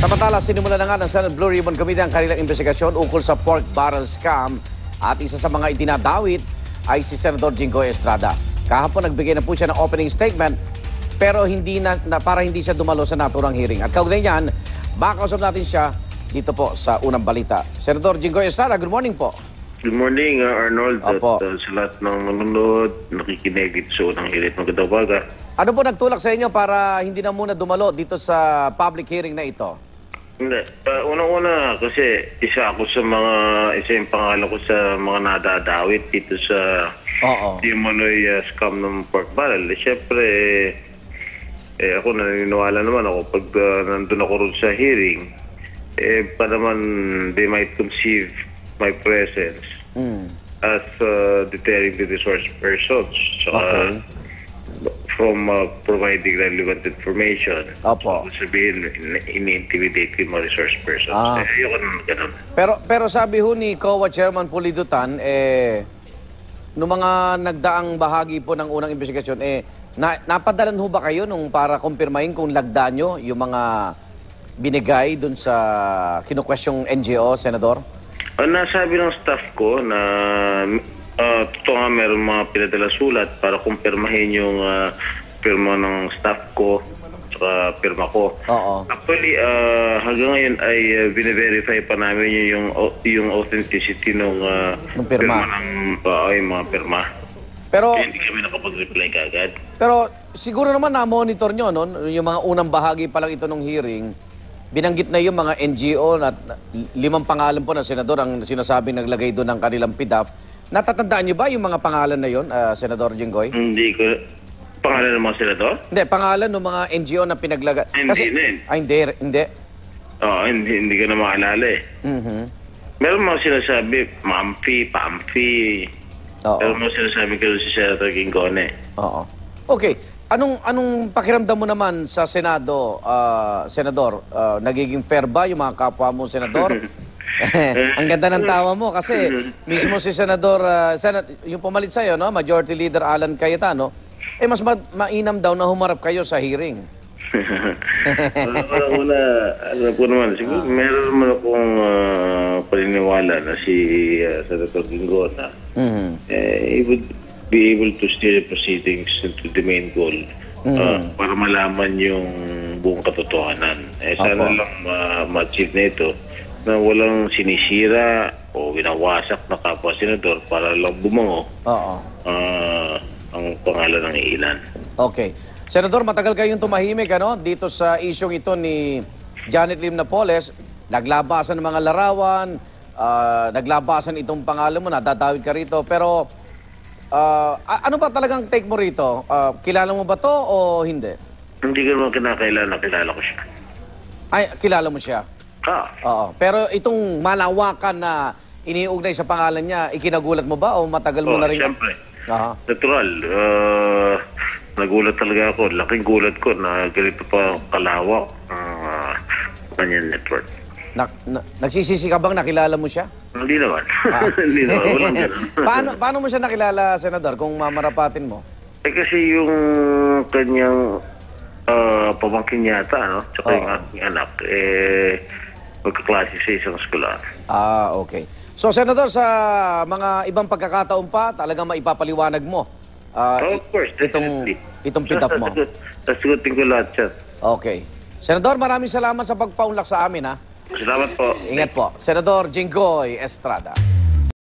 Samantala, sinimula na nga ng Senate Blue Ribbon Committee ang kanilang investigasyon ukol sa pork barrel scam at isa sa mga itinadawit ay si Senador Jinggoy Estrada. Kahapon nagbigay na po siya ng opening statement pero para hindi siya dumalo sa naturang hearing. At kaugnay niyan, makausap natin siya dito po sa unang balita. Senador Jinggoy Estrada, good morning po. Good morning, Arnold. Opo. At sa lahat ng nanonood, nakikinig dito sa unang hirit ng Kadawaga. Ano po nagtulak sa inyo para hindi na muna dumalo dito sa public hearing na ito? Hindi. Unang-una, kasi isa yung pangalan ko sa mga nadadawit dito sa Di Manoy scam ng pork barrel. Siyempre, ako naniniwala naman ako pag nandun ako rin sa hearing, pa naman they might conceive my presence as deterring the resource persons from providing relevant information. Opo. So, sabihin, ini-intimidate yung mga resource persons. Ayoko naman ganun. Pero sabi ho ni COA Chairman Pulidutan, nung mga nagdaang bahagi po ng unang investigasyon, napadalan ho ba kayo nung para kumpirmahin kung lagda nyo yung mga binigay dun sa kinukwestyong NGO, Senador? Nasabi ng staff ko na totoo nga meron mga pinadala sulat para kumpirmahin yung pirma ng staff ko at pirma ko. Oo. Actually, hanggang ngayon ay bine-verify pa namin yung authenticity ng pirma ng yung mga pirma. Pero hindi kami nakapag-reply kaagad. Pero siguro naman na-monitor nyo, no? Yung mga unang bahagi pa lang ito ng hearing, binanggit na yung mga NGO at 5 pangalan po na senador ang sinasabing naglagay doon ng kanilang PDAF. Natatandaan nyo ba yung mga pangalan na yun, Senador Jinggoy? Hindi ko. Pangalan ng mga senador? Hindi, pangalan ng mga NGO na pinaglagay. Hindi. Hindi ko na maalala eh. Meron mga sinasabi, Mamfi, Pamfi. Meron mga sinasabi ko si Senator Gingone. Oo. Okay. Anong pakiramdam mo naman sa Senado, Senador? Nagiging fair ba yung mga kapwa mo, Senador? Ang ganda ng tawa mo kasi mismo si Senador, yung pumalit sa'yo, no? Majority Leader Alan Cayetano, mas mainam daw na humarap kayo sa hearing. Alam ko naman, siguro meron naman akong paniniwala na si Senator Gingona. He would be able to steer the proceedings to the main goal para malaman yung buong katotohanan. Sana lang ma-achieve na ito na walang sinisira o winawasak na kapwa senador para lang bumango ang pangalan ng ilan. Okay. Senador, matagal kayong tumahimik dito sa isyong ito ni Janet Lim Napoles. Naglabasan ng mga larawan, naglabasan itong pangalan mo, nadadawit ka rito. Pero ano ba talagang take mo rito? Kilala mo ba to o hindi? Hindi ko naman kinakailan, kilala ko siya. Ay, kilala mo siya? Oo. Pero itong malawakan na iniugnay sa pangalan niya, ikinagulat mo ba o matagal mo na rin? Siyempre. Natural. Nagulat talaga ako. Laking gulat ko na ganito pa kalawak ang kanyang network. Nagsisisi ka bang nakilala mo siya? Hindi naman. Hindi naman. Walang ganun. Paano mo siya nakilala, Senador, kung mamarapatin mo? Kasi yung kanyang pamangkin yata, tsaka yung aking anak, magkaklase sa isang eskwelahan. Okay. So, Senador, sa mga ibang pagkakataon pa, talagang maipapaliwanag mo of course, itong pitap mo. Sasagutin ko lahat siya. Okay. Senador, maraming salamat sa pagpaunlak sa amin, ha? Salamat po. Ingat po. Senador Jinggoy Estrada.